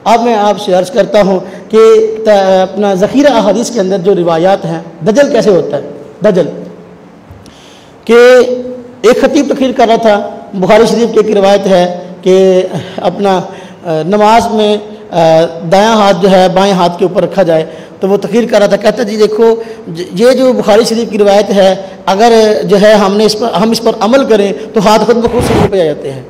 اب میں آپ سے عرض کرتا ہوں کہ اپنا ذخیرہ احادیث کے اندر جو روایات ہیں، دجل کیسے ہوتا ہے؟ دجل کہ ایک خطیب تقریر کر رہا تھا، بخاری شریف کی ایک روایت ہے کہ اپنا نماز میں دایاں ہاتھ جو ہے بائیں ہاتھ کے اوپر رکھا جائے، تو وہ تقریر کر رہا تھا، کہتا جی دیکھو یہ جو بخاری شریف کی روایت ہے، اگر جو ہے ہم اس پر عمل کریں تو ہاتھ خود بخود سینے پہ آ جاتے ہیں۔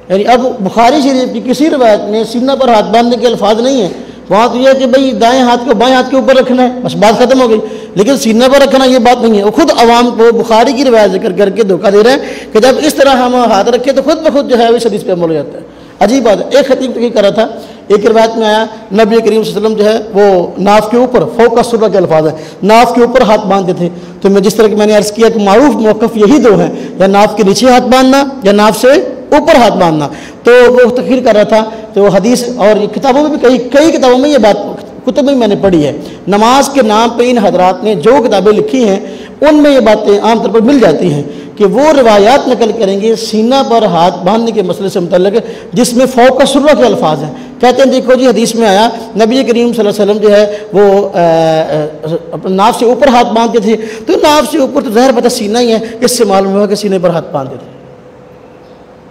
یعنی اب بخاری شریف کی کسی روایت میں سینہ پر ہاتھ باندھنے کے الفاظ نہیں ہیں، وہاں تو یہ ہے کہ بھئی دائیں ہاتھ کو بائیں ہاتھ کے اوپر رکھنا ہے، بس بات ختم ہو گئی، لیکن سینہ پر رکھنا یہ بات نہیں ہے۔ وہ خود عوام کو بخاری کی روایت ذکر کر کے دھوکہ دے رہے ہیں کہ جب اس طرح ہم ہاتھ رکھیں تو خود بخود جو ہے اس حدیث پہ عمل ہو جاتا ہے۔ عجیب بات ہے۔ ایک خطیب تقریر کر رہا تھا، ایک روایت میں آیا نبی کریم صلی اللہ علیہ وسلم جو ہے وہ ناف کے اوپر، فوق السرہ کے الفاظ ہیں، ناف کے اوپر ہاتھ باندھتے تھے۔ تو میں جس طرح کہ میں نے عرض کیا کہ معروف موقف یہی دو ہیں، یا ناف کے نیچے ہاتھ باندھنا یا ناف سے اوپر ہاتھ باندھنا۔ تو وہ تقریر کر رہا تھا، تو وہ حدیث اور کتابوں میں بھی کئی کتابوں میں یہ بات کتب میں نے پڑھی ہے، نماز کے نام پہ ان حضرات نے جو کتابیں لکھی ہیں ان میں یہ باتیں عام طور پر مل جاتی ہیں کہ وہ روایات نقل کریں گے سینہ پر ہاتھ باندھنے کے مسئلے سے متعلق جس میں فوق السرہ کے الفاظ ہیں۔ کہتے ہیں دیکھو جی حدیث میں آیا نبی کریم صلی اللہ علیہ وسلم جو ہے وہ اپنے ناف سے اوپر ہاتھ باندھتے تھے، تو ناف سے اوپر تو ظاہر پتہ سینہ ہی ہے، اس سے معلوم ہوا کہ سینے پر ہاتھ باندھتے تھے۔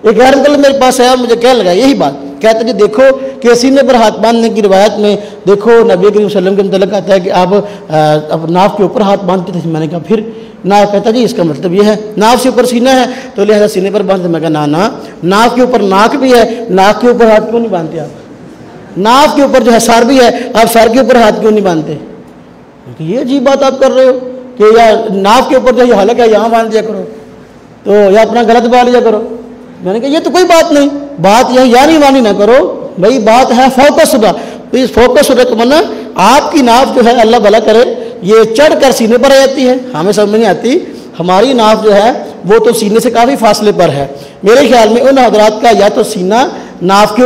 ایک غیر مقلد میرے پاس آیا اور مجھے کہنے لگا یہی بات، کہتے ہیں جی دیکھو کہ سینے پر ہاتھ باندھنے کی روایت میں دیکھو نبی کریم صلی اللہ علیہ وسلم کے متعلق آتا ہے کہ آپ ناف کے اوپر ہاتھ باندھتے تھے۔ میں نے کہا پھر ناف، کہتا جی اس کا مطلب یہ ہے ناف سے اوپر سینہ ہے تو لہذا سینے پر باندھتے۔ میں کہا نا، ناف کے اوپر ناک بھی ہے، ناک کے اوپر ہاتھ کیوں نہیں باندھتے آپ؟ ناف کے اوپر جو ہے سر بھی ہے، آپ سر کے اوپر ہاتھ کیوں نہیں باندھتے؟ یہ عجیب بات آپ کر رہے ہو کہ یا ناف کے اوپر جو یہ حلق ہے یہاں باندھ دیا کرو، تو یا اپنا غلط باندھ لیا کرو۔ میں نے کہا یہ تو کوئی بات نہیں، بات یہ یعنی مانی نہ کرو بھائی، بات ہے فوق السرہ۔ تو اس فوق السرہ کا معنی آپ کی ناف جو ہے اللہ بھلا کرے یہ چڑھ کر سینے پر آ جاتی ہے، ہمیں سمجھ نہیں آتی۔ ہماری ناف جو ہے وہ تو سینے سے کافی فاصلے پر ہے، میرے خیال میں ان حضرات کا یا تو سینہ ناف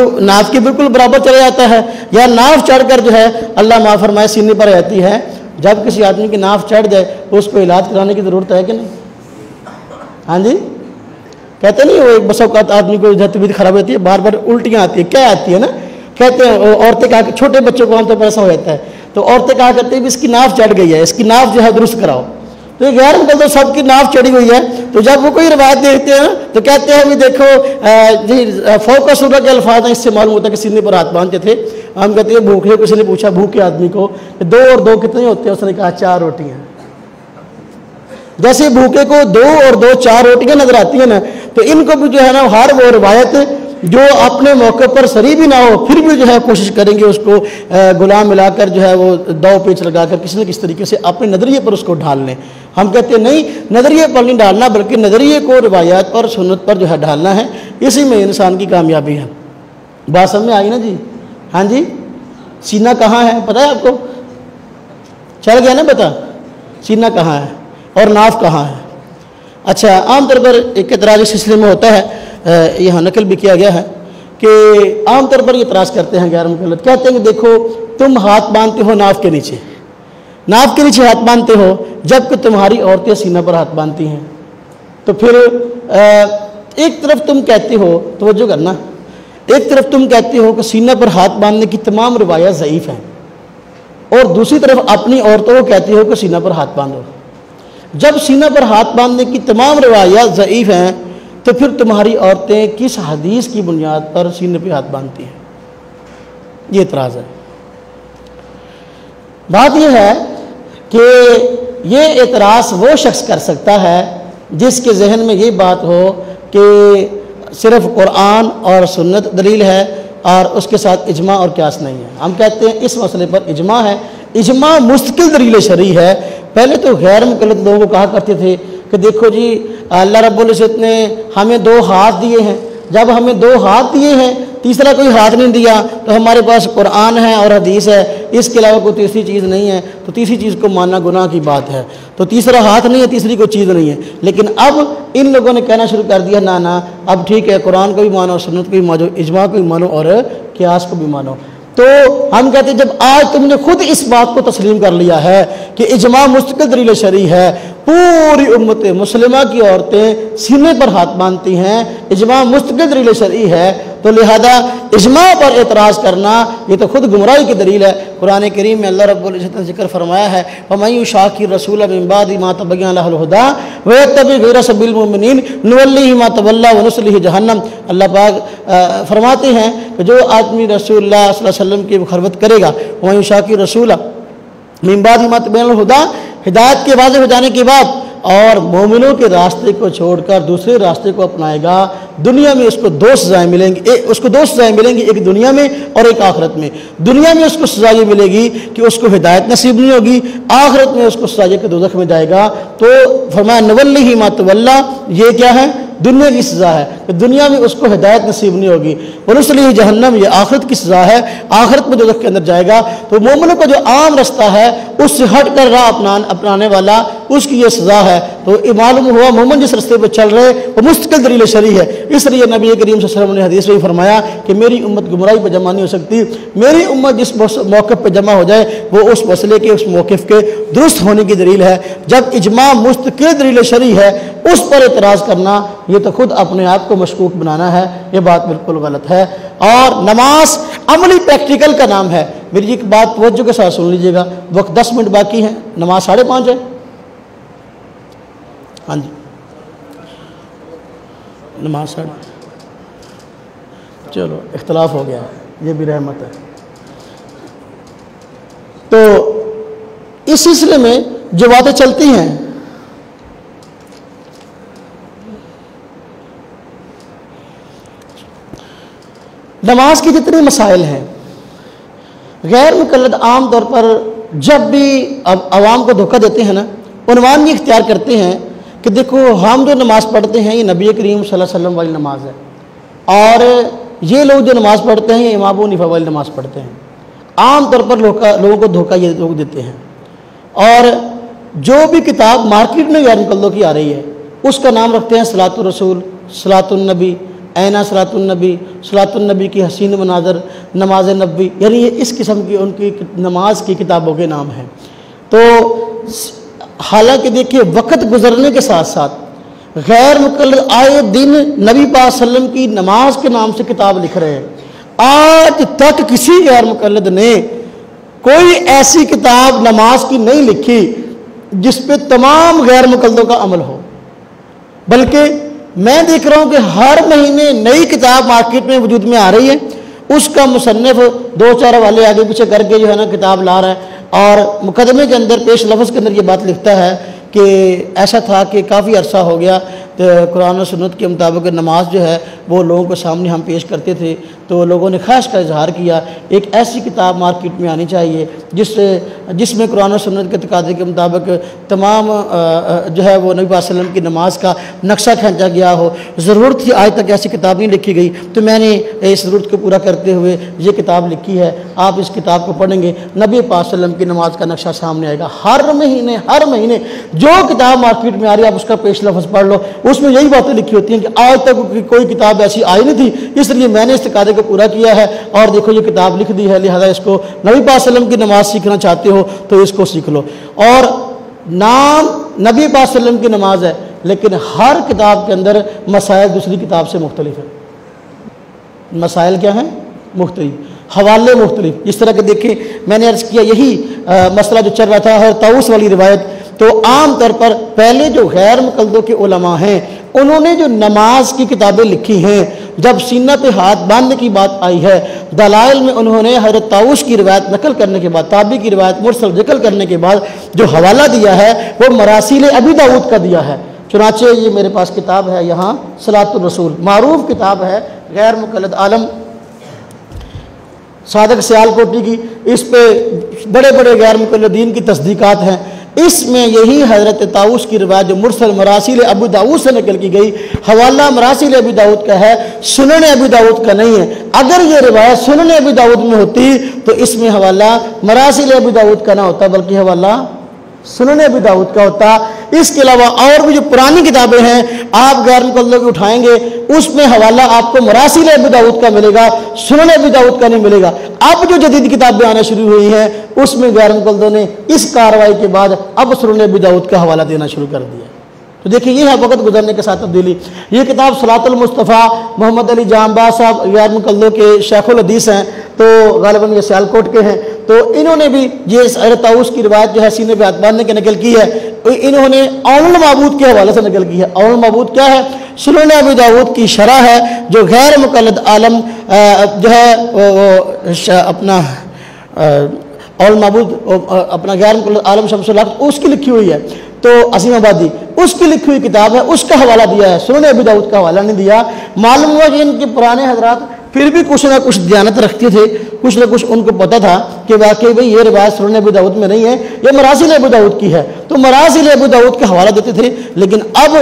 کے بالکل برابر چلا جاتا ہے، یا ناف چڑھ کر جو ہے اللہ معاف فرمائے سینے پر آ جاتی ہے۔ جب کسی آدمی کی ناف چڑھ جائے تو اس کو علاج کرانے کی ضرورت ہے کہ نہیں؟ ہاں جی، کہتے نہیں وہ ایک بس اوقات آدمی کو طبیعت خراب ہوتی ہے، بار بار الٹیاں آتی ہے، کیا آتی ہے نا، کہتے ہیں عورتیں کہا کہ چھوٹے بچوں کو عام طور پر ایسا ہو جاتا ہے تو عورتیں کہا کرتے ہیں کہ اس کی ناف چڑھ گئی ہے، اس کی ناف جو ہے درست کراؤ۔ تو یہ غیر مقلد سب کی ناف چڑھی ہوئی ہے، تو جب وہ کوئی روایت دیکھتے ہیں تو کہتے ہیں بھی دیکھو جی فوق السرہ کے الفاظ ہیں، اس سے معلوم ہوتا ہے کہ سینے پر ہاتھ باندھتے تھے۔ ہم کہتے ہیں بھوکے، کسی نے پوچھا بھوکے آدمی کو کہ 2 اور 2 کتنے ہوتے ہیں؟ اس نے کہا 4 روٹیاں۔ جیسے بھوکے کو 2 اور 2 4 روٹیاں نظر آتی ہیں نا، تو ان کو بھی جو ہے نا ہر وہ روایت جو اپنے موقع پر صریح بھی نہ ہو پھر بھی جو ہے کوشش کریں گے اس کو غلام ملا کر جو ہے وہ دو پیچ لگا کر کسی نہ کسی طریقے سے اپنے نظریے پر اس کو ڈھال لیں۔ ہم کہتے ہیں نہیں، نظریے پر نہیں ڈالنا بلکہ نظریے کو روایات پر سنت پر جو ہے ڈھالنا ہے، اسی میں انسان کی کامیابی ہے۔ بات سمجھ میں آئی نا جی؟ ہاں جی، سینہ کہاں ہے پتہ ہے آپ کو؟ چل گیا نا پتہ؟ سینہ کہاں ہے اور ناف کہاں ہے؟ اچھا، عام طور پر ایک اعتراض اس سلسلے میں ہوتا ہے، یہاں نقل بھی کیا گیا ہے کہ عام طور پر یہ اعتراض کرتے ہیں غیر مقلد، کہتے ہیں کہ دیکھو تم ہاتھ باندھتے ہو ناف کے نیچے، ناف کے نیچے ہاتھ باندھتے ہو، جبکہ تمہاری عورتیں سینہ پر ہاتھ باندھتی ہیں، تو پھر ایک طرف تم کہتے ہو، توجہ کرنا، ایک طرف تم کہتے ہو کہ سینہ پر ہاتھ باندھنے کی تمام روایات ضعیف ہیں، اور دوسری طرف اپنی عورتوں کو کہتے ہو کہ سینہ پر ہاتھ باندھو۔ جب سینہ پر ہاتھ باندھنے کی تمام روایات ضعیف ہیں تو پھر تمہاری عورتیں کس حدیث کی بنیاد پر سینے پہ ہاتھ باندھتی ہیں؟ یہ اعتراض ہے۔ بات یہ ہے کہ یہ اعتراض وہ شخص کر سکتا ہے جس کے ذہن میں یہ بات ہو کہ صرف قرآن اور سنت دلیل ہے اور اس کے ساتھ اجماع اور قیاس نہیں ہے۔ ہم کہتے ہیں اس مسئلے پر اجماع ہے، اجماع مستقل دلیل شرعی ہے۔ پہلے تو غیر مقلد لوگوں کو کہا کرتے تھے کہ دیکھو جی اللہ رب العزت نے ہمیں 2 ہاتھ دیے ہیں، جب ہمیں 2 ہاتھ دیے ہیں تیسرا کوئی ہاتھ نہیں دیا تو ہمارے پاس قرآن ہے اور حدیث ہے، اس کے علاوہ کوئی تیسری چیز نہیں ہے، تو تیسری چیز کو ماننا گناہ کی بات ہے، تو تیسرا ہاتھ نہیں ہے، تیسری کوئی چیز نہیں ہے۔ لیکن اب ان لوگوں نے کہنا شروع کر دیا نا اب ٹھیک ہے، قرآن کو بھی مانو، سنت کو بھی مانو، اجماع کو بھی مانو اور قیاس کو بھی مانو۔ تو ہم کہتے ہیں جب آج تم نے خود اس بات کو تسلیم کر لیا ہے کہ اجماع مستقل دلیل شرعی ہے، پوری امت مسلمہ کی عورتیں سینے پر ہاتھ باندھتی ہیں، اجماع مستقل دلیل شرعی ہے، تو لہذا اجماع پر اعتراض کرنا یہ تو خود گمراہی کی دلیل ہے۔ قرآن کریم میں اللہ رب العزت نے ذکر فرمایا ہے وَمَن يُشَاقِقِ الرَّسُولَ مِن بَعْدِ مَا تَبَيَّنَ لَهُ الْهُدَىٰ وَيَتَّبِعْ غَيْرَ سَبِيلِ الْمُؤْمِنِينَ نُوَلِّهِ مَا تَوَلَّىٰ وَنُصْلِهِ جَهَنَّمَ۔ اللہ پاک فرماتے ہیں کہ جو آدمی رسول اللہ صلی اللہ علیہ وسلم کی مخالفت کرے گا وَمَن يُشَاقِقِ الرَّسُولَ مِن بَعْدِ مَا تَبَيَّنَ لَهُ الْهُدَىٰ، ہدایت کے واضح ہو جانے کے بعد اور مومنوں کے راستے کو چھوڑ کر دوسرے راستے کو اپنائے گا، دنیا میں اس کو دو سزائیں ملیں گی، اس کو دو سزائیں ملیں گی، ایک دنیا میں اور ایک آخرت میں۔ دنیا میں اس کو سزا یہ ملے گی کہ اس کو ہدایت نصیب نہیں ہوگی، آخرت میں اس کو سزا یہ کہ دوزخ میں جائے گا۔ تو فرمایا نولیہ ما تولیٰ، یہ کیا ہے؟ دنیا کی سزا ہے کہ دنیا میں اس کو ہدایت نصیب نہیں ہوگی، ونصلیہ جہنم، یہ آخرت کی سزا ہے، آخرت میں دوزخ کے اندر جائے گا۔ تو مومنوں کا جو عام رستہ ہے اس سے ہٹ کر راہ اپنانے والا اس کی یہ سزا ہے۔ تو معلوم ہوا مومن جس رستے پہ چل رہے وہ مستقل دلیل شرعی ہے۔ اس لیے نبی کریم صلی اللہ علیہ وسلم نے حدیث میں فرمایا کہ میری امت گمراہی پہ جمع نہیں ہو سکتی، میری امت جس موقف پہ جمع ہو جائے وہ اس مسئلے کے اس موقف کے درست ہونے کی دلیل ہے۔ جب اجماع مستقل دلیل شرعی ہے اس پر اعتراض کرنا یہ تو خود اپنے آپ کو مشکوک بنانا ہے، یہ بات بالکل غلط ہے۔ اور نماز عملی پریکٹیکل کا نام ہے۔ میری ایک بات توجہ کے ساتھ سن لیجئے گا، وقت 10 منٹ باقی ہیں، نماز 5:30 ہے۔ ہاں جی نماز 5:30، چلو اختلاف ہو گیا، یہ بھی رحمت ہے۔ تو اس سلسلے میں جو باتیں چلتی ہیں نماز کی جتنے مسائل ہیں، غیر مقلد عام طور پر جب بھی عوام کو دھوکہ دیتے ہیں نا، عنوان یہ اختیار کرتے ہیں کہ دیکھو ہم جو نماز پڑھتے ہیں یہ نبی کریم صلی اللہ علیہ وسلم والی نماز ہے، اور یہ لوگ جو نماز پڑھتے ہیں یہ امام ابو حنیفہ والی نماز پڑھتے ہیں۔ عام طور پر لوگوں کو دھوکہ یہ لوگ دیتے ہیں، اور جو بھی کتاب مارکیٹ میں غیر مقلدوں کی آ رہی ہے اس کا نام رکھتے ہیں صلاۃ الرسول، صلاۃ النبی، اینا صلاۃ النبی، صلاۃ النبی کی حسین مناظر، نماز نبوی، یعنی یہ اس قسم کی ان کی نماز کی کتابوں کے نام ہیں۔ تو حالانکہ دیکھیے وقت گزرنے کے ساتھ ساتھ غیر مقلد آئے دن نبی پاک صلی اللہ علیہ وسلم کی نماز کے نام سے کتاب لکھ رہے ہیں۔ آج تک کسی غیر مقلد نے کوئی ایسی کتاب نماز کی نہیں لکھی جس پہ تمام غیر مقلدوں کا عمل ہو، بلکہ میں دیکھ رہا ہوں کہ ہر مہینے نئی کتاب مارکیٹ میں وجود میں آ رہی ہے، اس کا مصنف 2-4 حوالے آگے پیچھے کر کے جو ہے نا کتاب لا رہا ہے، اور مقدمے کے اندر پیش لفظ کے اندر یہ بات لکھتا ہے کہ ایسا تھا کہ کافی عرصہ ہو گیا قرآن و سنت کے مطابق نماز جو ہے وہ لوگوں کے سامنے ہم پیش کرتے تھے، تو لوگوں نے خواہش کا اظہار کیا ایک ایسی کتاب مارکیٹ میں آنی چاہیے جس میں قرآن و سنت کے تقاضے کے مطابق تمام جو ہے وہ نبی پاک صلی اللہ علیہ وسلم کی نماز کا نقشہ کھینچا گیا ہو۔ ضرورت تھی، آج تک ایسی کتاب نہیں لکھی گئی، تو میں نے اس ضرورت کو پورا کرتے ہوئے یہ کتاب لکھی ہے۔ آپ اس کتاب کو پڑھیں گے نبی پاک صلی اللہ علیہ وسلم کی نماز کا نقشہ سامنے آئے گا۔ ہر مہینے جو کتاب مارکیٹ میں آ رہی ہے آپ اس کا پیش لفظ پڑھ لو، اس میں یہی باتیں لکھی ہوتی ہیں کہ آج تک کوئی کتاب ایسی آئی نہیں تھی، اس لیے میں نے اس تقاضے کو پورا کیا ہے، اور دیکھو یہ کتاب لکھ دی ہے، لہذا اس کو نبی پاک صلی اللہ علیہ وسلم کی نماز سیکھنا چاہتے ہو تو اس کو سیکھ لو۔ اور نام نبی پاک صلی اللہ علیہ وسلم کی نماز ہے، لیکن ہر کتاب کے اندر مسائل دوسری کتاب سے مختلف ہیں۔ مسائل کیا ہیں؟ مختلف، حوالے مختلف۔ اس طرح کہ دیکھیں میں نے عرض کیا یہی مسئلہ جو چل رہا تھا اور طاؤس والی روایت، تو عام طور پر پہلے جو غیر مقلدوں کے علماء ہیں انہوں نے جو نماز کی کتابیں لکھی ہیں، جب سینہ پہ ہاتھ باندھنے کی بات آئی ہے، دلائل میں انہوں نے حضرت طاؤس کی روایت نقل کرنے کے بعد، تابعی کی روایت مرسل ذکر کرنے کے بعد جو حوالہ دیا ہے وہ مراسیل ابی داؤد کا دیا ہے۔ چنانچہ یہ میرے پاس کتاب ہے یہاں صلاۃ الرسول، معروف کتاب ہے غیر مقلد عالم صادق سیال کوٹی کی، اس پہ بڑے بڑے غیر مقلدین کی تصدیقات ہیں۔ اس میں یہی حضرت طاؤس کی روایت جو مرسل مراسیل ابی داؤد سے نقل کی گئی، حوالہ مراسیل ابی داؤد کا ہے، سنن ابی داؤد کا نہیں ہے۔ اگر یہ روایت سنن ابی داؤد میں ہوتی تو اس میں حوالہ مراسیل ابی داؤد کا نہ ہوتا بلکہ حوالہ سنن ابی داؤد کا ہوتا۔ اس کے علاوہ اور بھی جو پرانی کتابیں ہیں آپ غیر مقلدوں کے اٹھائیں گے اس میں حوالہ آپ کو مراسیل ابی داؤد کا ملے گا، سنن ابی داؤد کا نہیں ملے گا۔ اب جو جدید کتابیں آنا شروع ہوئی ہیں اس میں غیر مقلدوں نے اس کارروائی کے بعد اب سنن ابی داؤد کا حوالہ دینا شروع کر دیا۔ تو دیکھیں یہ ہے وقت گزرنے کے ساتھ تبدیلی. یہ کتاب صلاۃ المصطفیٰ محمد علی جامباز صاحب غیر مقلدوں کے شیخ الحدیث ہیں، تو غالباً یہ سیالکوٹ کے ہیں. تو انہوں نے بھی یہ حضرت طاؤس کی روایت جو ہے سینے پہ ہاتھ باندھنے کی نقل کی ہے. انہوں نے اون المعبود کے حوالے سے نقل کی ہے. اون المعبود کیا ہے؟ سنن ابی داؤد کی شرح ہے جو غیر مقلد عالم جو ہے اپنا اول معبود اپنا غیر مقلد عالم شمس الحق اس کی لکھی ہوئی ہے. تو عظیم آبادی اس کی لکھی ہوئی کتاب ہے، اس کا حوالہ دیا ہے، سنن ابی داؤد کا حوالہ نہیں دیا. معلوم ہوا کہ ان کے پرانے حضرات پھر بھی کچھ نہ کچھ دیانت رکھتے تھے، کچھ نہ کچھ ان کو پتہ تھا کہ واقعی بھئی یہ روایت سنن ابی داؤد میں نہیں ہے، یہ مراسل ابی داؤد کی ہے، تو مراسل ابی داؤد کا حوالہ دیتے تھے. لیکن اب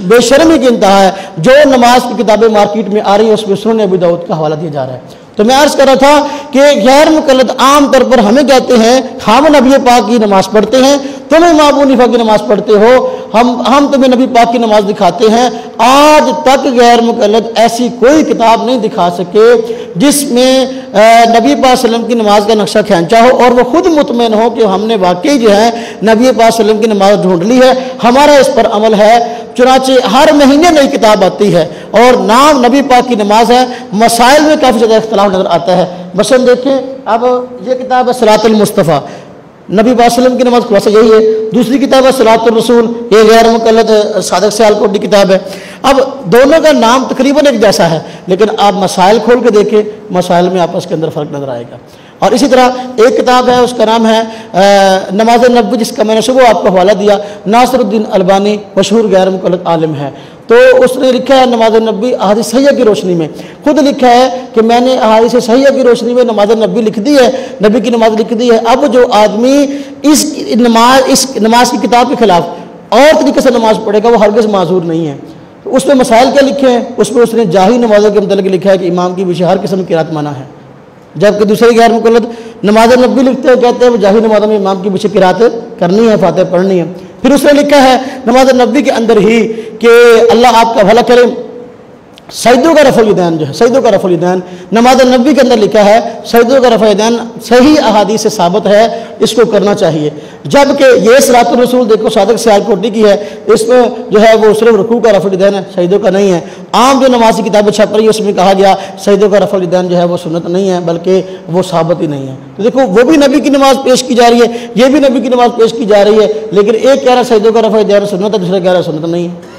بے شرمی کی انتہا ہے، جو نماز کی کتابیں مارکیٹ میں آ رہی ہیں اس میں سنن ابی داؤد کا حوالہ دیا جا رہا ہے. تو میں عرض کر رہا تھا کہ غیر مقلد عام طور پر ہمیں کہتے ہیں ہم نبی پاک کی نماز پڑھتے ہیں، تم امام ابو حنیفہ کی نماز پڑھتے ہو، ہم تمہیں نبی پاک کی نماز دکھاتے ہیں. آج تک غیر مقلد ایسی کوئی کتاب نہیں دکھا سکے جس میں نبی پاک صلی اللہ علیہ وسلم کی نماز کا نقشہ کھینچا ہو اور وہ خود مطمئن ہو کہ ہم نے واقعی جو ہے نبی پاک صلی اللہ علیہ وسلم کی نماز ڈھونڈ لی ہے، ہمارا اس پر عمل ہے. چنانچہ ہر مہینے نئی کتاب آتی ہے اور نام نبی پاک کی نماز ہے، مسائل میں کافی زیادہ اختلاف نظر آتا ہے. مثلاً دیکھیں اب یہ کتاب ہے صلاۃ المصطفیٰ، نبی پاک صلی اللہ علیہ وسلم کی نماز خلاصہ یہی ہے. دوسری کتاب ہے صلاۃ الرسول، یہ غیر مقلد صادق سیالکوٹ کی کتاب ہے. اب دونوں کا نام تقریباً ایک جیسا ہے لیکن آپ مسائل کھول کے دیکھیں، مسائل میں آپس کے اندر فرق نظر آئے گا. اور اسی طرح ایک کتاب ہے اس کا نام ہے نماز نبوی، جس کا میں نے صبح آپ کو حوالہ دیا. ناصر الدین البانی مشہور غیر مقلد عالم ہے، تو اس نے لکھا ہے نماز نبوی احادیث صحیحہ کی روشنی میں. خود لکھا ہے کہ میں نے احادیث صحیحہ کی روشنی میں نماز نبوی لکھ دی ہے، نبی کی نماز لکھ دی ہے. اب جو آدمی اس نماز کی کتاب کے خلاف اور طریقے سے نماز پڑھے گا وہ ہرگز معذور نہیں ہے. تو اس میں مسائل کیا لکھے ہیں؟ اس میں اس نے جاہی نمازوں کے متعلق لکھا ہے کہ امام کی پیچھے ہر قسم کی قرات منع ہے، جبکہ دوسرے غیر مقلد نماز نبوی لکھتے ہیں، کہتے ہیں وہ جاہی نمازوں میں امام کی پیچھے قرات کرنی ہے، فاتحہ پڑھنی ہے. پھر اس نے لکھا ہے نماز نبوی کے اندر ہی کہ اللہ آپ کا بھلا کرے، سجدوں کا رفع الیدین جو ہے، سجدوں کا رفع الیدین نماز نبوی کے اندر لکھا ہے، سجدوں کا رفع الیدین صحیح احادیث سے ثابت ہے، اس کو کرنا چاہیے. جبکہ یہ صلاۃ الرسول دیکھو صادق سیالکوٹی کی ہے، اس میں جو ہے وہ صرف رکوع کا رفع الیدین ہے، سجدوں کا نہیں ہے. عام جو نماز کی کتابیں چھپ رہی ہے اس میں کہا گیا سجدوں کا رفع الیدین جو ہے وہ سنت نہیں ہے بلکہ وہ ثابت ہی نہیں ہے. تو دیکھو وہ بھی نبی کی نماز پیش کی جا رہی ہے، یہ بھی نبی کی نماز پیش کی جا رہی ہے، لیکن ایک کہہ رہا سجدوں کا رفع الیدین سنت ہے، دوسرا کہہ رہا سنت نہیں ہے.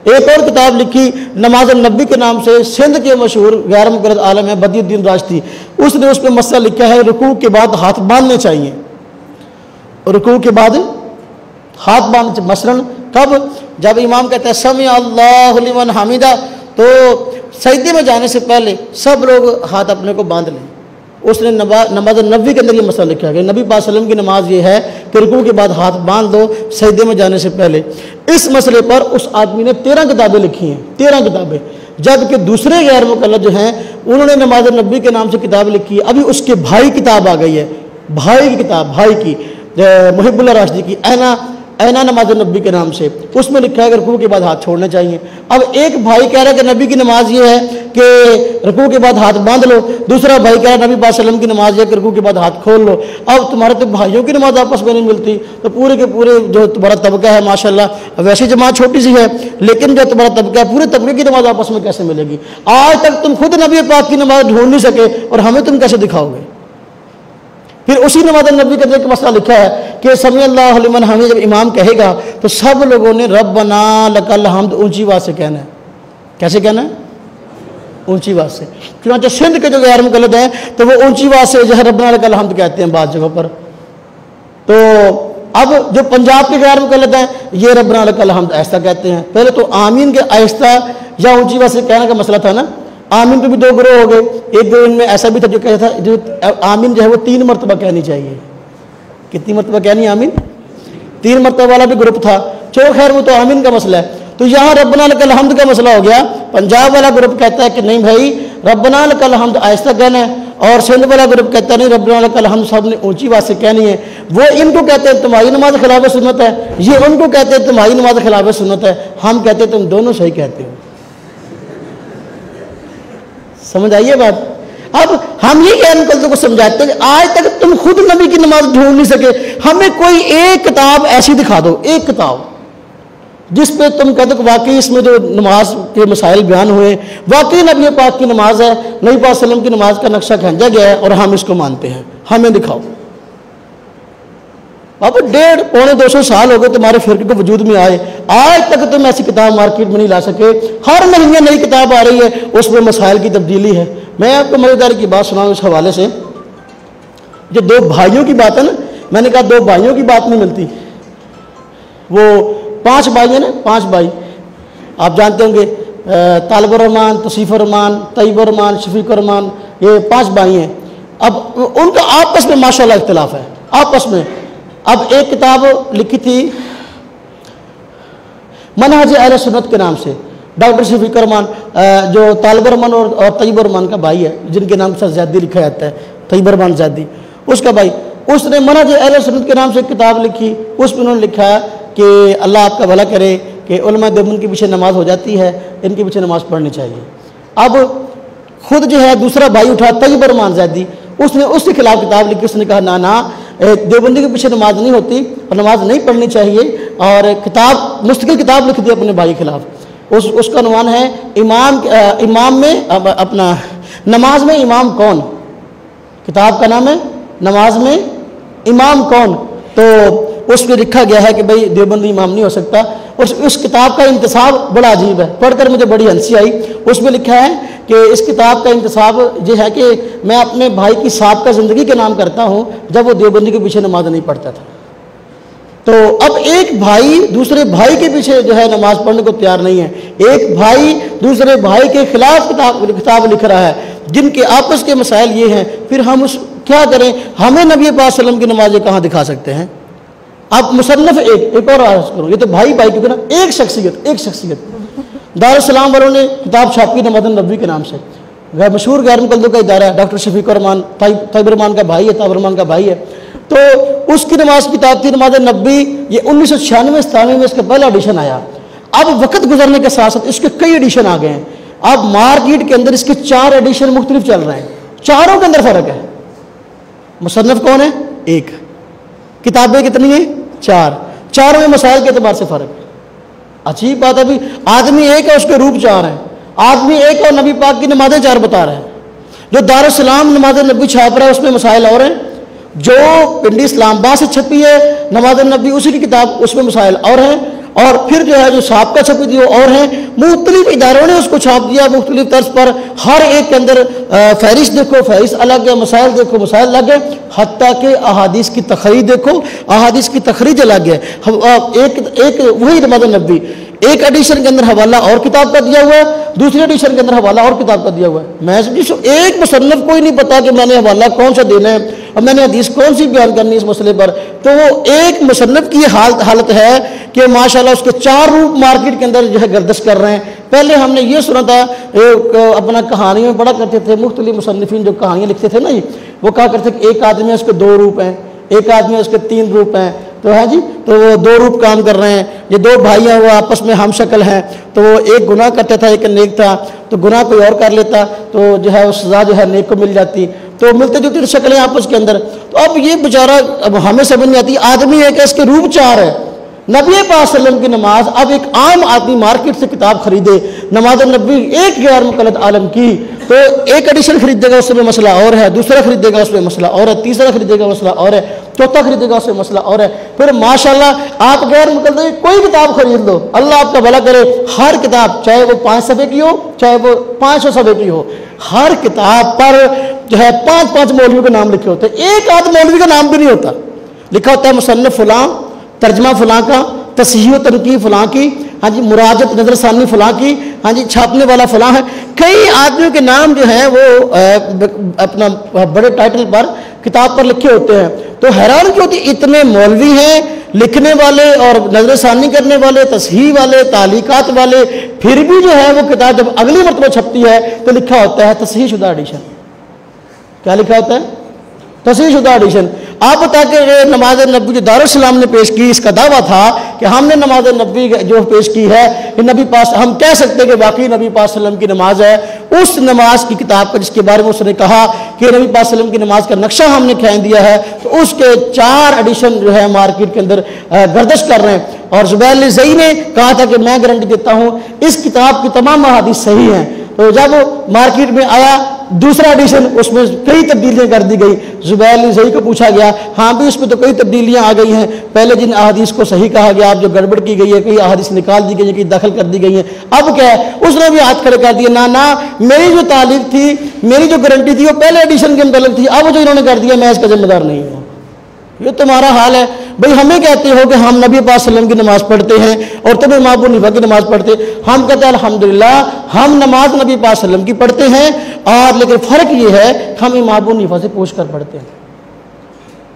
ایک اور کتاب لکھی نماز النبی کے نام سے، سندھ کے مشہور غیر مقلد عالم ہے بدی الدین راشدی، اس نے اس پہ مسئلہ لکھا ہے رکوع کے بعد ہاتھ باندھنے چاہیے. رکوع کے بعد ہاتھ باندھنے مثلاً کب؟ جب امام کہتا ہے سمع اللہ لمن حمیدہ، تو سجدے میں جانے سے پہلے سب لوگ ہاتھ اپنے کو باندھ لیں. اس نے نماز النبی کے اندر یہ مسئلہ لکھا ہے کہ نبی پاک صلی اللہ علیہ وسلم کی نماز یہ ہے کہ رکوع کے بعد ہاتھ باندھ دو سجدے میں جانے سے پہلے. اس مسئلے پر اس آدمی نے 13 کتابیں لکھی ہیں، 13 کتابیں. جبکہ دوسرے غیر مقلد جو ہیں انہوں نے نماز النبی کے نام سے کتاب لکھی ہے. ابھی اس کے بھائی کتاب آ گئی ہے، بھائی کی کتاب، بھائی کی محب اللہ راشدی کی اینا نماز النبی کے نام سے، اس میں لکھا ہے کہ رکوع کے بعد ہاتھ چھوڑنے چاہیے. اب ایک بھائی کہہ رہا ہے کہ نبی کی نماز یہ ہے کہ رکوع کے بعد ہاتھ باندھ لو، دوسرا بھائی کہہ رہا ہے نبی پاک صلی اللہ علیہ وسلم کی نماز یہ ہے کہ رکوع کے بعد ہاتھ کھول لو. اب تمہارے تو بھائیوں کی نماز آپس میں نہیں ملتی، تو پورے کے پورے جو تمہارا طبقہ ہے ماشاءاللہ ویسی جماعت چھوٹی سی ہے لیکن جو تمہارا طبقہ ہے پورے طبقے کی نماز آپس میں کیسے ملے گی؟ آج تک تم خود نبی پاک کی نماز ڈھونڈ نہیں سکے اور ہمیں تم کیسے دکھاؤ گے؟ پھر اسی نماز النبی کے اندر ایک مسئلہ لکھا ہے کہ سمع اللہ لمن حمید، جب امام کہے گا تو سب لوگوں نے ربنا لک الحمد اونچی آواز سے کہنا ہے. کیسے کہنا ہے؟ اونچی آواز سے. چنانچہ سندھ کے جو غیر مقلد ہیں تو وہ اونچی آواز سے جو ہے ربنا لک الحمد کہتے ہیں بعض جگہوں پر. تو اب جو پنجاب کے غیر مقلد ہیں یہ ربنا لک الحمد ایسا کہتے ہیں. پہلے تو آمین کے آہستہ یا اونچی آواز سے کہنے کا مسئلہ تھا نا. آمین پہ بھی 2 گروہ ہو گئے، ایک گروہ ان میں ایسا بھی تھا جو کہتا تھا جو آمین جو ہے وہ 3 مرتبہ کہنی چاہیے. کتنی مرتبہ کہنی آمین؟ 3 مرتبہ والا بھی گروپ تھا. چلو خیر وہ تو آمین کا مسئلہ ہے. تو یہاں ربنا لک الحمد کا مسئلہ ہو گیا. پنجاب والا گروپ کہتا ہے کہ نہیں بھائی ربنا لک الحمد آہستہ کہنا ہے، اور سندھ والا گروپ کہتا ہے نہیں ربنا لک الحمد سب نے اونچی آواز سے کہنی ہے. وہ ان کو کہتے ہیں تمہاری نماز خلاف سنت ہے، یہ ان کو کہتے ہیں تمہاری نماز خلاف سنت ہے. ہم کہتے ہیں تم دونوں صحیح کہتے ہو. سمجھ آئیے بات؟ اب ہم یہ غیر مقلدوں کو سمجھاتے ہیں کہ آج تک تم خود نبی کی نماز ڈھونڈ نہیں سکے، ہمیں کوئی ایک کتاب ایسی دکھا دو، ایک کتاب جس پہ تم کہتے کہ واقعی اس میں جو نماز کے مسائل بیان ہوئے واقعی نبی پاک کی نماز ہے، نبی پاک صلی اللہ علیہ وسلم کی نماز کا نقشہ کھینچا گیا ہے اور ہم اس کو مانتے ہیں، ہمیں دکھاؤ۔ اب 150-200 سال ہو گئے تمہارے فرقے کو وجود میں آئے، آج تک تم ایسی کتاب مارکیٹ میں نہیں لا سکے۔ ہر مہینے نئی کتاب آ رہی ہے، اس میں مسائل کی تبدیلی ہے۔ میں آپ کو مزیدار کی بات سناؤں اس حوالے سے، جو 2 بھائیوں کی بات ہے نا، میں نے کہا 2 بھائیوں کی بات نہیں ملتی، وہ 5 بھائی ہیں نا، 5 بھائی آپ جانتے ہوں گے، طالب الرحمان، توصیف الرحمان، طیب الرحمان، شفیق الرحمان، یہ 5 بھائی ہیں۔ اب ان کا آپس میں ماشاءاللہ اختلاف ہے، آپس میں۔ اب ایک کتاب لکھی تھی منہج اہل سنت کے نام سے، ڈاکٹر شفیق الرحمان جو طالب الرحمان اور طیب الرحمان کا بھائی ہے، جن کے نام سے زیدی لکھا جاتا ہے، طیب الرحمان زیدی، اس کا بھائی، اس نے منہج اہل سنت کے نام سے ایک کتاب لکھی، اس میں انہوں نے لکھا کہ اللہ آپ کا بھلا کرے کہ علماء دیوبند کے پیچھے نماز ہو جاتی ہے، ان کے پیچھے نماز پڑھنی چاہیے۔ اب خود جو ہے دوسرا بھائی اٹھا طیب الرحمان زیدی، اس نے اس کے خلاف کتاب لکھی، اس نے کہا نا دیوبندی کے پیچھے نماز نہیں ہوتی اور نماز نہیں پڑھنی چاہیے، اور کتاب مستقل کتاب لکھ دی اپنے بھائی کے خلاف۔ اس کا عنوان ہے امام میں اپنا نماز میں امام کون، کتاب کا نام ہے نماز میں امام کون۔ تو اس میں لکھا گیا ہے کہ بھئی دیوبندی امام نہیں ہو سکتا، اور اس کتاب کا انتصاب بڑا عجیب ہے، پڑھ کر مجھے بڑی ہنسی آئی۔ اس میں لکھا ہے کہ اس کتاب کا انتصاب یہ ہے کہ میں اپنے بھائی کی سابقہ زندگی کے نام کرتا ہوں جب وہ دیوبندی کے پیچھے نماز نہیں پڑھتا تھا۔ تو اب ایک بھائی دوسرے بھائی کے پیچھے جو ہے نماز پڑھنے کو تیار نہیں ہے، ایک بھائی دوسرے بھائی کے خلاف کتاب لکھ رہا ہے جن کے آپس کے مسائل یہ ہیں، پھر ہم کیا کریں؟ ہمیں نبی پاک صلی اللہ علیہ وسلم کی نمازیں کہاں دکھا سکتے ہیں؟ اب مصنف ایک اور عرض کروں، یہ تو بھائی کیونکہ نا ایک شخصیت دارالسلام والوں نے کتاب چھاپی نماز النبوی کے نام سے، مشہور غیر مقلدوں کا ادارہ ہے، ڈاکٹر شفیق الرحمان طیب الرحمان کا بھائی ہے، طیب الرحمان کا بھائی ہے، تو اس کی نماز کی کتاب تھی نماز النبوی۔ یہ 1996-97 میں اس کا پہلا ایڈیشن آیا۔ اب وقت گزرنے کے ساتھ ساتھ اس کے کئی ایڈیشن آ گئے ہیں، اب مارکیٹ کے اندر اس کے 4 ایڈیشن مختلف چل رہے ہیں، چاروں کے اندر فرق ہے۔ مصنف کون ہے؟ ایک، کتابیں کتنی ہیں؟ 4، چاروں میں مسائل کے اعتبار سے فرق ہے۔ عجیب بات ہے، بھی آدمی ایک ہے اس کے روپ 4 ہیں، آدمی ایک اور نبی پاک کی نمازیں 4 بتا رہے ہیں۔ جو دارالسلام نماز النبوی چھاپ رہا ہے اس میں مسائل اور ہیں، جو پنڈی اسلام آباد سے چھپی ہے نماز النبوی اسی کی کتاب اس میں مسائل اور ہیں، اور پھر جو ہے جو سابقہ چھپی تھی وہ اور ہیں۔ مختلف اداروں نے اس کو چھاپ دیا مختلف طرز پر، ہر ایک کے اندر فہرست دیکھو، فہرست الگ ہے، مسائل دیکھو، مسائل الگ ہے، حتیٰ کہ احادیث کی تخریج دیکھو، احادیث کی تخریج الگ ہے۔ ایک وہی نماز النبوی ایک ایڈیشن کے اندر حوالہ اور کتاب کا دیا ہوا ہے، دوسری ایڈیشن کے اندر حوالہ اور کتاب کا دیا ہوا ہے۔ میں ایک مصنف کو ہی نہیں پتا کہ میں نے حوالہ کون سا دینا ہے اور میں نے حدیث کون سی بیان کرنی ہے اس مسئلے پر، تو وہ ایک مصنف کی حالت ہے کہ ماشاءاللہ اس کے 4 روپ مارکیٹ کے اندر جو ہے گردش کر رہے ہیں۔ پہلے ہم نے یہ سنا تھا، اپنا کہانیوں میں پڑھا کرتے تھے، مختلف مصنفین جو کہانیاں لکھتے تھے نا وہ کہا کرتے کہ ایک آدمی ہے اس کے 2 روپ ہیں، ایک آدمی ہے اس کے 3 روپ ہیں، تو ہے جی تو وہ 2 روپ کام کر رہے ہیں۔ یہ 2 بھائی ہیں وہ آپس میں ہم شکل ہیں، تو وہ ایک گناہ کرتا تھا ایک نیک تھا، تو گناہ کوئی اور کر لیتا تو جو ہے وہ سزا جو ہے نیک کو مل جاتی، تو ملتے جلتی شکلیں آپس کے اندر۔ تو اب یہ بیچارہ اب ہمیں سمجھ نہیں آتی، آدمی ہے کہ اس کے روپ 4 ہے۔ نبی پاک صلی اللہ علیہ وسلم کی نماز، اب ایک عام آدمی مارکیٹ سے کتاب خریدے نماز النبوی ایک غیر مقلد عالم کی، تو ایک ایڈیشن خریدے گا اس میں مسئلہ اور ہے، دوسرا خریدے گا اس میں مسئلہ اور ہے، تیسرا خریدے گا مسئلہ اور ہے، چوتھا خریدے گا اس میں مسئلہ اور ہے۔ پھر ماشاءاللہ آپ غیر مقلد کوئی کتاب خرید لو، اللہ آپ کا بھلا کرے، ہر کتاب چاہے وہ 5 صفحے کی ہو چاہے وہ 500 صفحے کی ہو، ہر کتاب پر جو ہے 5 مولویوں کے نام لکھے ہوتے ہیں، ایک آدھ مولوی کا نام بھی نہیں ہوتا، لکھا ہوتا ہے مصنف فلاں، ترجمہ فلاں کا، تصحیح و تنقیح فلاں کی، ہاں جی مراجعت نظر ثانی فلاں کی، ہاں جی چھاپنے والا فلاں ہے۔ کئی آدمیوں کے نام جو ہیں وہ اپنا بڑے ٹائٹل پر کتاب پر لکھے ہوتے ہیں، تو حیران کیوں ہوتی، اتنے مولوی ہیں لکھنے والے اور نظر ثانی کرنے والے، تصحیح والے، تعلیقات والے، پھر بھی جو ہے وہ کتاب جب اگلی مرتبہ چھپتی ہے تو لکھا ہوتا ہے تصحیح شدہ ایڈیشن۔ کیا لکھا ہوتا ہے؟ تصحیح شدہ ایڈیشن۔ آپ بتا کہ نماز النبوی جو دارالسلام نے پیش کی، اس کا دعویٰ تھا کہ ہم نے نماز النبوی جو پیش کی ہے کہ نبی پاس، ہم کہہ سکتے ہیں کہ واقعی نبی پاک صلی اللہ علیہ وسلم کی نماز ہے، اس نماز کی کتاب کا جس کے بارے میں اس نے کہا کہ نبی پاک صلی اللہ علیہ وسلم کی نماز کا نقشہ ہم نے کھینچ دیا ہے، تو اس کے 4 ایڈیشن جو ہے مارکیٹ کے اندر گردش کر رہے ہیں۔ اور زبیر الزئی نے کہا تھا کہ میں گارنٹی دیتا ہوں اس کتاب کی تمام احادیث صحیح ہیں. تو جب مارکیٹ میں آیا دوسرا ایڈیشن, اس میں کئی تبدیلیاں کر دی گئی. زبیر الزئی کو پوچھا گیا, ہاں بھی اس میں تو کئی تبدیلیاں آ گئی ہیں, پہلے جن احادیث کو صحیح کہا گیا اب جو گڑبڑ کی گئی ہے, کئی احادیث نکال دی گئی ہیں, کئی دخل کر دی گئی ہیں, اب کیا ہے؟ اس نے بھی ہاتھ کھڑے کر دیا, نہ میری جو تعلیق تھی, میری جو گارنٹی تھی وہ پہلے ایڈیشن کے متعلق تھی, اب جو انہوں نے کر دیا میں اس کا ذمہ دار نہیں ہوں. یہ تمہارا حال ہے بھئی. ہمیں کہتے ہو کہ ہم نبی پاک صلی اللہ علیہ وسلم کی نماز پڑھتے ہیں اور تم امام ابو حنیفہ کی نماز پڑھتے, ہم کہتے ہیں الحمدللہ ہم نماز نبی پاک صلی اللہ علیہ وسلم کی پڑھتے ہیں, اور لیکن فرق یہ ہے ہم امام ابو حنیفہ سے پوچھ کر پڑھتے ہیں.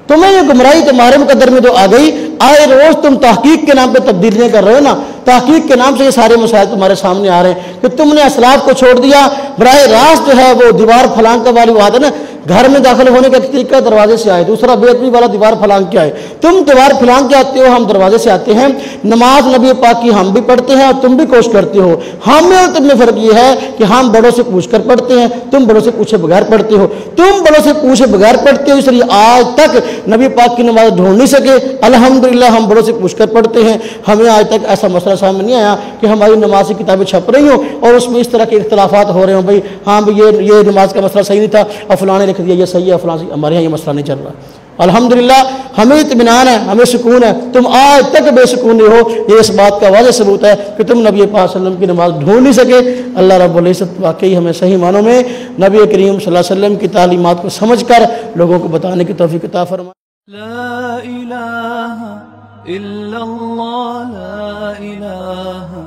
تمہیں یہ گمراہی تمہارے مقدر میں تو آ گئی, آئے روز تم تحقیق کے نام پہ تبدیلیاں کر رہے ہو نا, تحقیق کے نام سے یہ سارے مسائل تمہارے سامنے آ رہے ہیں کہ تم نے اسلاف کو چھوڑ دیا, براہ راست جو ہے وہ دیوار پھلانگ کا والی بات ہے نا, گھر میں داخل ہونے کا طریقہ دروازے سے آئے, دوسرا بے ادبی والا دیوار پھلانگ کے آئے. تم دیوار پھلانگ کے آتے ہو, ہم دروازے سے آتے ہیں. نماز نبی پاک کی ہم بھی پڑھتے ہیں اور تم بھی کوشش کرتے ہو. ہم میں اور تم میں فرق یہ ہے کہ ہم بڑوں سے پوچھ کر پڑھتے ہیں, تم بڑوں سے پوچھے بغیر پڑھتے ہو. تم بڑوں سے پوچھے بغیر پڑھتے ہو, اس لیے آج تک نبی پاک کی نماز ڈھونڈ نہیں سکے. الحمدللہ ہم بڑوں سے پوچھ کر پڑھتے ہیں. ہمیں آج تک ایسا مسئلہ سامنے نہیں آیا کہ ہماری نماز کی کتابیں چھپ رہی ہوں اور اس میں اس طرح کے اختلافات ہو رہے ہوں, بھائی ہاں بھئی یہ نماز کا مسئلہ صحیح نہیں تھا اور فلاں نے لکھ دیا یہ صحیح ہے, فلاں ہمارے یہاں یہ مسئلہ نہیں چل رہا. الحمدللہ ہمیں اطمینان ہے, ہمیں سکون ہے. تم آج تک بے سکون نہیں ہو, یہ اس بات کا واضح ثبوت ہے کہ تم نبی پاک صلی اللہ علیہ وسلم کی نماز ڈھونڈ نہیں سکے. اللہ رب العزت واقعی ہمیں صحیح معنوں میں نبی کریم صلی اللہ علیہ وسلم کی تعلیمات کو سمجھ کر لوگوں کو بتانے کی توفیق عطا فرمائے. لا الہ الا اللہ, لا الہ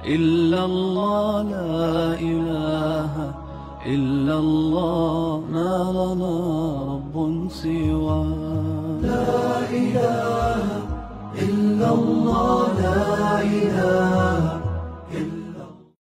الا اللہ, لا الہ الا اللہ, ما لنا رب سواه.